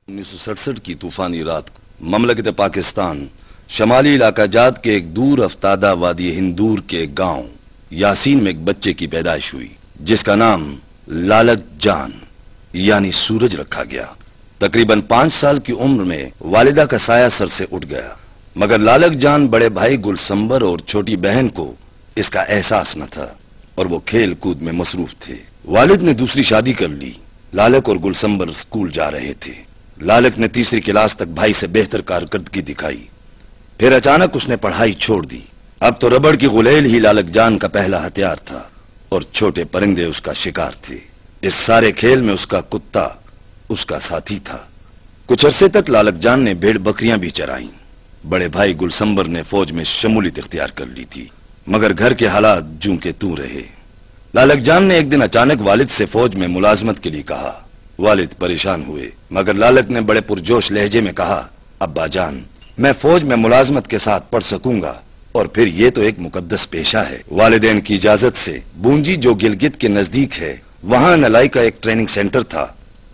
1967 کی طوفانی رات کو مملکت پاکستان شمالی علاقہ جات کے ایک دور افتادہ وادی ہندور کے گاؤں یاسین میں ایک بچے کی پیدائش ہوئی جس کا نام لالک جان یعنی سورج رکھا گیا۔ تقریباً 5 سال کی عمر میں والدہ کا سایہ سر سے اٹھ گیا، مگر لالک جان بڑے بھائی گلسمبر اور چھوٹی بہن کو اس کا احساس نہ تھا اور وہ کھیل کود میں مصروف تھے۔ والد نے دوسری شادی کر لی۔ لالک اور گلسمبر اسکول جا رہے تھے۔ لالک نے تیسری کلاس تک بھائی سے بہتر کارکردگی دکھائی، پھر اچانک اس نے پڑھائی چھوڑ دی۔ اب تو ربڑ کی غلیل ہی لالک جان کا پہلا ہتھیار تھا اور چھوٹے پرندے اس کا شکار تھے۔ اس سارے کھیل میں اس کا کتا اس کا ساتھی تھا۔ کچھ عرصے تک لالک جان نے بھیڑ بکریاں بھی چرائیں۔ بڑے بھائی گلسمبر نے فوج میں شمولیت اختیار کر لی تھی، مگر گھر کے حالات جوں کے توں رہے۔ لالک جان نے ایک دن اچانک والد سے فوج میں ملازمت کے لیے کہا۔ والد پریشان ہوئے، مگر لالک نے بڑے پرجوش لہجے میں کہا، ابا جان، میں فوج میں ملازمت کے ساتھ پڑھ سکوں گا اور پھر یہ تو ایک مقدس پیشہ ہے۔ والدین کی اجازت سے بونجی جو گلگت کے نزدیک ہے وہاں نلائی کا ایک ٹریننگ سینٹر تھا،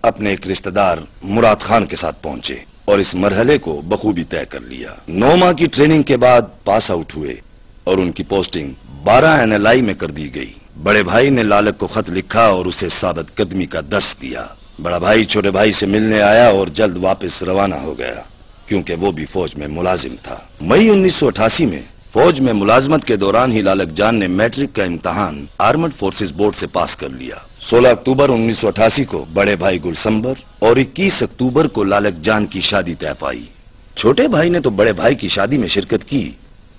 اپنے ایک رشتہ دار مراد خان کے ساتھ پہنچے اور اس مرحلے کو بخوبی طے کر لیا۔ 9 ماہ کی ٹریننگ کے بعد پاس آؤٹ ہوئے اور ان کی پوسٹنگ 12 NLI میں کر دی گئی۔ بڑے بھائی نے لالک کو خط لکھا اور اسے ثابت قدمی کا درس دیا۔ بڑا بھائی چھوٹے بھائی سے ملنے آیا اور جلد واپس روانہ ہو گیا کیونکہ وہ بھی فوج میں ملازم تھا۔ مئی 1988 میں فوج میں ملازمت کے دوران ہی لالک جان نے میٹرک کا امتحان آرمڈ فورسز بورڈ سے پاس کر لیا۔ 16 اکتوبر 1988 کو بڑے بھائی گلسمبر اور 21 اکتوبر کو لالک جان کی شادی طے پائی۔ چھوٹے بھائی نے تو بڑے بھائی کی شادی میں شرکت کی،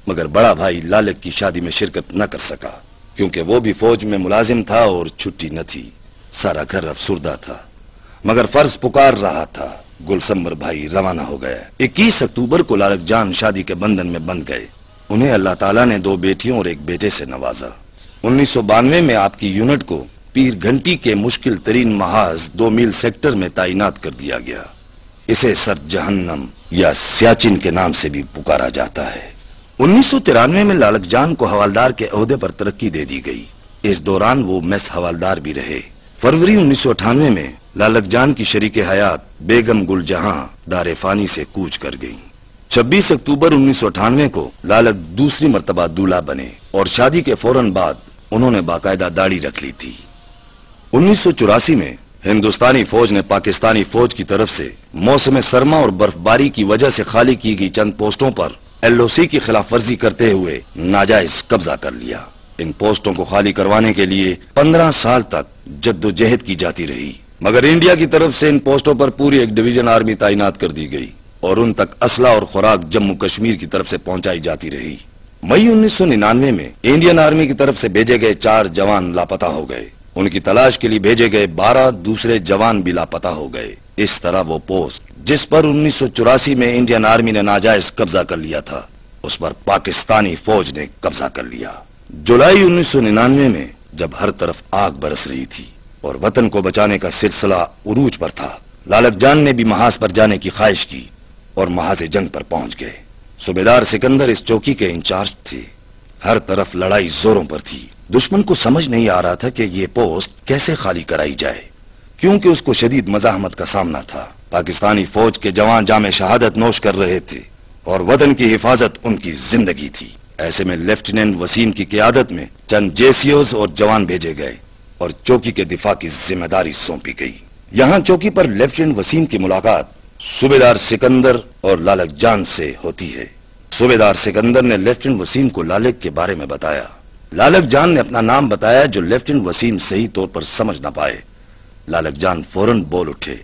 مگر بڑا بھائی لالک کی شادی میں شرکت نہ کر سکا کیونکہ وہ بھی فوج میں ملازم تھا اور چھٹی نہ تھی۔ سارا گھر افسردہ تھا، مگر فرض پکار رہا تھا۔ گلسمبر بھائی روانہ ہو گئے۔ 21 اکتوبر کو لالک جان شادی کے بندھن میں بندھ گئے۔ انہیں اللہ تعالیٰ نے 2 بیٹیوں اور 1 بیٹے سے نوازا۔ 1992 میں آپ کی یونٹ کو پیر گھنٹی کے مشکل ترین محاذ 2 میل سیکٹر میں تعینات کر دیا گیا۔ اسے سر جہنم یا سیاچن کے نام سے بھی پکارا جاتا ہے۔ 1993 میں لالک جان کو حوالدار کے عہدے پر ترقی دے دی گئی۔ اس دوران وہ میس حوالدار بھی رہے۔ فروری 1998 میں لالک جان کی شریک حیات بیگم گل جہاں دار فانی سے کوچ کر گئی۔ 26 اکتوبر 1998 کو لالک دوسری مرتبہ دولہا بنے اور شادی کے فوراً بعد انہوں نے باقاعدہ داڑھی رکھ لی تھی۔ 1984 میں ہندوستانی فوج نے پاکستانی فوج کی طرف سے موسم سرما اور برف باری کی وجہ سے خالی کی گئی چند پوسٹوں پر LOC کی خلاف ورزی کرتے ہوئے ناجائز قبضہ کر لیا۔ ان پوسٹوں کو خالی کروانے کے لیے 15 سال تک جدوجہد کی جاتی رہی، مگر انڈیا کی طرف سے ان پوسٹوں پر پوری ایک ڈویژن آرمی تعینات کر دی گئی اور ان تک اسلحہ اور خوراک جموں کشمیر کی طرف سے پہنچائی جاتی رہی۔ مئی 1999 میں انڈین آرمی کی طرف سے بھیجے گئے 4 جوان لاپتہ ہو گئے۔ ان کی تلاش کے لیے بھیجے گئے 12 دوسرے جوان بھی لاپتہ ہو گئے۔ اس طرح وہ پوسٹ جس پر 1984 میں انڈین آرمی نے ناجائز قبضہ کر لیا تھا، اس پر پاکستانی فوج نے قبضہ کر لیا۔ جولائی 1999 میں جب ہر طرف آگ برس رہی تھی اور وطن کو بچانے کا سلسلہ عروج پر تھا، لالک جان نے بھی محاذ پر جانے کی خواہش کی اور محاذ جنگ پر پہنچ گئے۔ صوبیدار سکندر اس چوکی کے انچارج تھے۔ ہر طرف لڑائی زوروں پر تھی۔ دشمن کو سمجھ نہیں آ رہا تھا کہ یہ پوسٹ کیسے خالی کرائی جائے کیونکہ اس کو شدید مزاحمت کا سامنا تھا۔ پاکستانی فوج کے جوان جام شہادت نوش کر رہے تھے اور وطن کی حفاظت ان کی زندگی تھی۔ ایسے میں لیفٹیننٹ وسیم کی قیادت میں چند JCOs اور جوان بھیجے گئے اور چوکی کے دفاع کی ذمہ داری سونپی گئی۔ یہاں چوکی پر لیفٹیننٹ وسیم کی ملاقات صوبیدار سکندر اور لالک جان سے ہوتی ہے۔ صوبیدار سکندر نے لیفٹیننٹ وسیم کو لالک کے بارے میں بتایا۔ لالک جان نے اپنا نام بتایا جو لیفٹیننٹ وسیم صحیح طور پر سمجھ نہ پائے۔ لالک جان فوراً بول اٹھے،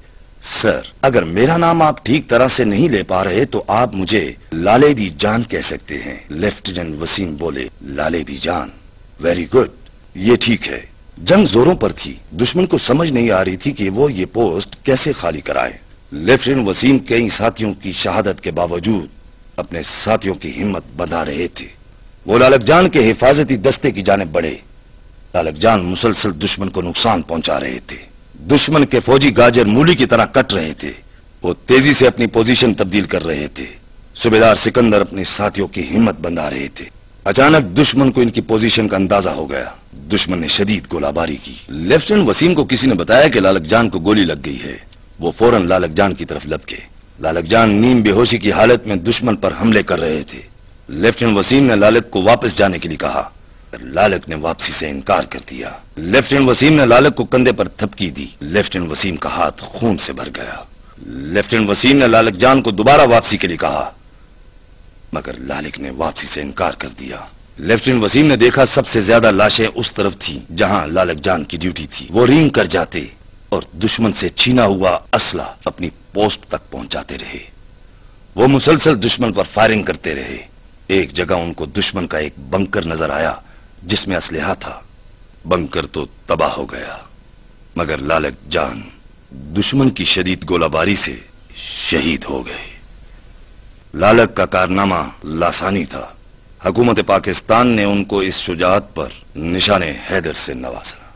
سر، اگر میرا نام آپ ٹھیک طرح سے نہیں لے پا رہے تو آپ مجھے لالے دی جان کہہ سکتے ہیں۔ لیفٹیننٹ وسیم بولے، لالے دی جان، ویری گڈ، یہ ٹھیک ہے۔ جنگ زوروں پر تھی۔ دشمن کو سمجھ نہیں آ رہی تھی کہ وہ یہ پوسٹ کیسے خالی کرائے۔ لیفٹیننٹ وسیم کئی ساتھیوں کی شہادت کے باوجود اپنے ساتھیوں کی ہمت بندھا رہے تھے۔ وہ لالک جان کے حفاظتی دستے کی جانب بڑھے۔ لالک جان مسلسل دشمن کو نقصان پہنچا رہے تھے۔ دشمن کے فوجی گاجر مولی کی طرح کٹ رہے تھے۔ وہ تیزی سے اپنی پوزیشن تبدیل کر رہے تھے۔ صوبیدار سکندر اپنے ساتھیوں کی ہمت بندھا رہے تھے۔ اچانک دشمن کو ان کی پوزیشن کا اندازہ ہو گیا۔ دشمن نے شدید گولہ باری کی۔ لیفٹیننٹ وسیم کو کسی نے بتایا کہ لالک جان کو گولی لگ گئی ہے۔ وہ فوراً لالک جان کی طرف لپکے۔ لالک جان نیم بے ہوشی کی حالت میں دشمن پر حملے کر رہے تھے۔ لیفٹیننٹ وسیم نے لالک کو واپس جانے کے لیے کہا، لالک نے واپسی سے انکار کر دیا۔ لیفٹیننٹ وسیم نے لالک کو کندھے پر تھپکی دی۔ لیفٹیننٹ وسیم کا ہاتھ خون سے بھر گیا۔ لیفٹیننٹ وسیم نے لالک جان کو دوبارہ واپسی کے لیے کہا، مگر لالک نے واپسی سے انکار کر دیا۔ لیفٹیننٹ وسیم نے دیکھا سب سے زیادہ لاشیں اس طرف تھیں جہاں لالک جان کی ڈیوٹی تھی۔ وہ رینگ کر جاتے اور دشمن سے چھینا ہوا اسلحہ اپنی پوسٹ تک پہنچاتے رہے۔ وہ مسلسل دشمن پر فائرنگ کرتے رہے۔ ایک جگہ ان کو دشمن کا ایک بنکر نظر آیا جس میں اسلحہ تھا۔ بنکر تو تباہ ہو گیا، مگر لالک جان دشمن کی شدید گولہ باری سے شہید ہو گئے۔ لالک کا کارنامہ لاسانی تھا۔ حکومت پاکستان نے ان کو اس شجاعت پر نشان حیدر سے نوازا۔